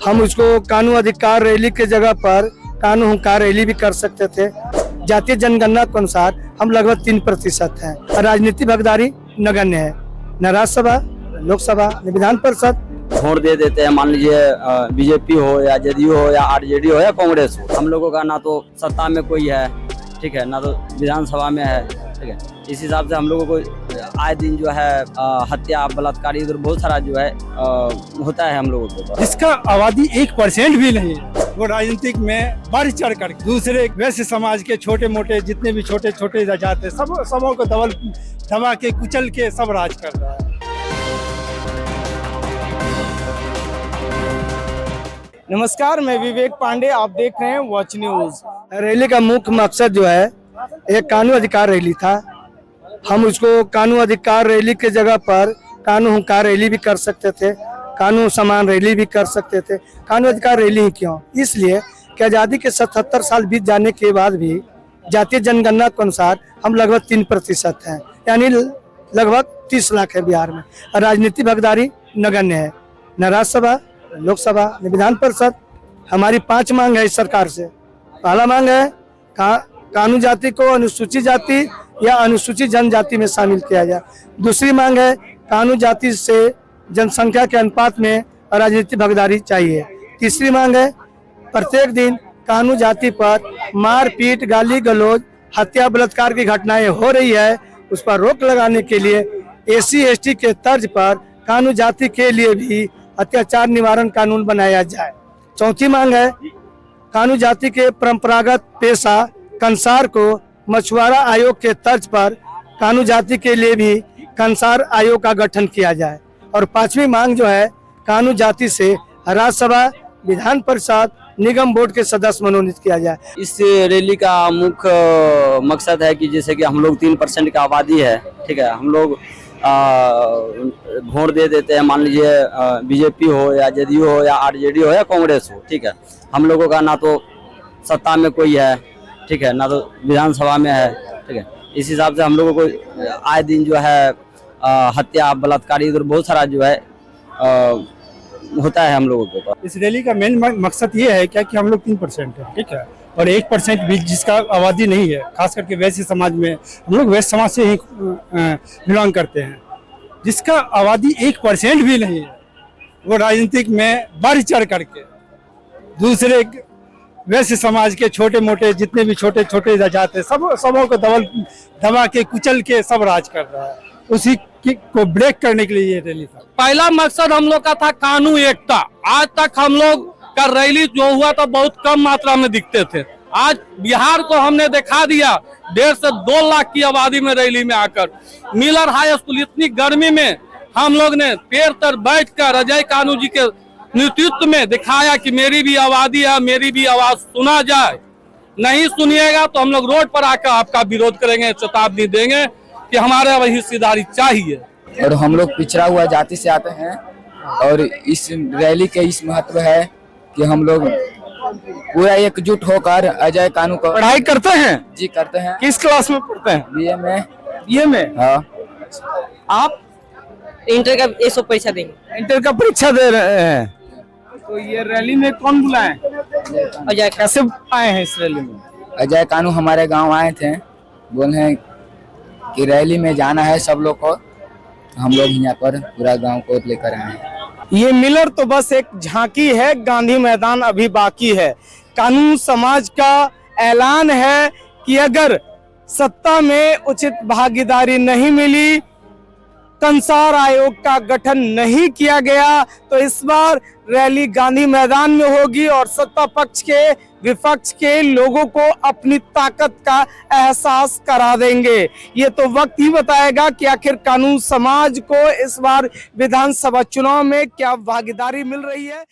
हम उसको कानून अधिकार रैली के जगह पर कानून हुंकार रैली भी कर सकते थे। जातीय जनगणना के अनुसार हम लगभग 3% हैं और राजनीतिक भागीदारी नगण्य है। न राज्यसभा, लोकसभा, न विधान परिषद। वोट दे देते हैं, मान लीजिए बीजेपी हो या जेडीयू हो या आरजेडी हो या कांग्रेस हो। हम लोगों का ना तो सत्ता में कोई है, ठीक है, ना तो विधानसभा में है, ठीक है। इस हिसाब से हम लोगों को आए दिन जो है हत्या, बलात्कार, इधर बहुत सारा जो है होता है हम लोगों को। जिसका आबादी 1% भी नहीं है, वो राजनीतिक में बढ़ चढ़ कर दूसरे वैश्य समाज के छोटे मोटे जितने भी छोटे छोटे जात है सबों को दबा के कुचल के सब राज कर रहा है। नमस्कार, मैं विवेक पांडे, आप देख रहे हैं वॉच न्यूज। रैली का मुख्य मकसद जो है एक कानून अधिकार रैली था। हम उसको कानून अधिकार रैली के जगह पर कानून हुंकार रैली भी कर सकते थे, कानून सम्मान रैली भी कर सकते थे। कानून अधिकार रैली ही क्यों? इसलिए कि आज़ादी के 77 साल बीत जाने के बाद भी जातीय जनगणना के अनुसार हम लगभग 3% हैं, यानी लगभग 30 लाख है बिहार में। और राजनीतिक भागीदारी नगण्य है। न राज्यसभा, लोकसभा, न विधान परिषद। हमारी 5 मांग है इस सरकार से। पहला मांग है कानून जाति को अनुसूचित जाति या अनुसूचित जनजाति में शामिल किया जाए। दूसरी मांग है कानून जाति से जनसंख्या के अनुपात में राजनीतिक भागीदारी चाहिए। तीसरी मांग है प्रत्येक दिन कानून जाति पर मारपीट, गाली गलौज, हत्या, बलात्कार की घटनाएं हो रही है, उस पर रोक लगाने के लिए SC ST के तर्ज पर कानून जाति के लिए भी अत्याचार निवारण कानून बनाया जाए। चौथी मांग है कानून जाति के परंपरागत पेशा कंसार को मछुआरा आयोग के तर्ज पर कानून जाति के लिए भी कंसार आयोग का गठन किया जाए। और 5वीं मांग जो है कानून जाति से राज्यसभा, विधान परिषद, निगम बोर्ड के सदस्य मनोनीत किया जाए। इस रैली का मुख्य मकसद है कि जैसे कि हम लोग 3% का आबादी है, ठीक है, हम लोग वोट दे देते हैं, मान लीजिए बीजेपी हो या जेडीयू हो या आरजेडी हो या कांग्रेस हो, ठीक है। हम लोगों का ना तो सत्ता में कोई है, ठीक है, ना तो विधानसभा में है, ठीक है। इस हिसाब से हम लोगों को आए दिन जो है हत्या, बलात्कार, इधर बहुत सारा जो है होता है हम लोगों को। इस रैली का मेन मकसद ये है क्या कि हम लोग 3% है, ठीक है, और 1% भी जिसका आबादी नहीं है, खास करके वैश्य समाज में, हम लोग वैश्य समाज से ही बिलोंग करते हैं। जिसका आबादी 1% भी नहीं है, वो राजनीतिक में बढ़ चढ़ करके दूसरे वैश्य समाज के छोटे मोटे जितने भी छोटे छोटे जात है सबों को दबा के कुचल के सब राज कर रहा है। उसी को ब्रेक करने के लिए ये रैली था। पहला मकसद हम लोग का था कानून एकता। आज तक हम लोग का रैली जो हुआ था बहुत कम मात्रा में दिखते थे। आज बिहार को हमने दिखा दिया 1.5 से 2 लाख की आबादी में रैली में आकर। मिलर हाई स्कूल इतनी गर्मी में हम लोग ने पेड़ तर बैठकर अजय कानू जी के नेतृत्व में दिखाया कि मेरी भी आबादी है, मेरी भी आवाज सुना जाए। नहीं सुनिएगा तो हम लोग रोड पर आकर आपका विरोध करेंगे, चेतावनी देंगे कि हमारे अब हिस्सेदारी चाहिए। और हम लोग पिछड़ा हुआ जाति से आते हैं और इस रैली के इस महत्व है कि हम लोग पूरा एकजुट होकर अजय कानू को पढ़ाई करते हैं। जी करते हैं। किस क्लास में पढ़ते हैं? BA में। हाँ। आप इंटर का ये सब परीक्षा देंगे। इंटर का परीक्षा दे रहे हैं, तो ये रैली में कौन बुलाए? अजय कैसे आए हैं इस रैली में? अजय कानू हमारे गांव आए थे, बोले हैं कि रैली में जाना है सब लोग को, हम लोग यहाँ पर पूरा गांव को लेकर आए हैं। ये मिलर तो बस एक झांकी है, गांधी मैदान अभी बाकी है। कानून समाज का ऐलान है कि अगर सत्ता में उचित भागीदारी नहीं मिली, कंसार आयोग का गठन नहीं किया गया, तो इस बार रैली गांधी मैदान में होगी और सत्ता पक्ष के विपक्ष के लोगों को अपनी ताकत का एहसास करा देंगे। ये तो वक्त ही बताएगा कि आखिर कानून समाज को इस बार विधानसभा चुनाव में क्या भागीदारी मिल रही है।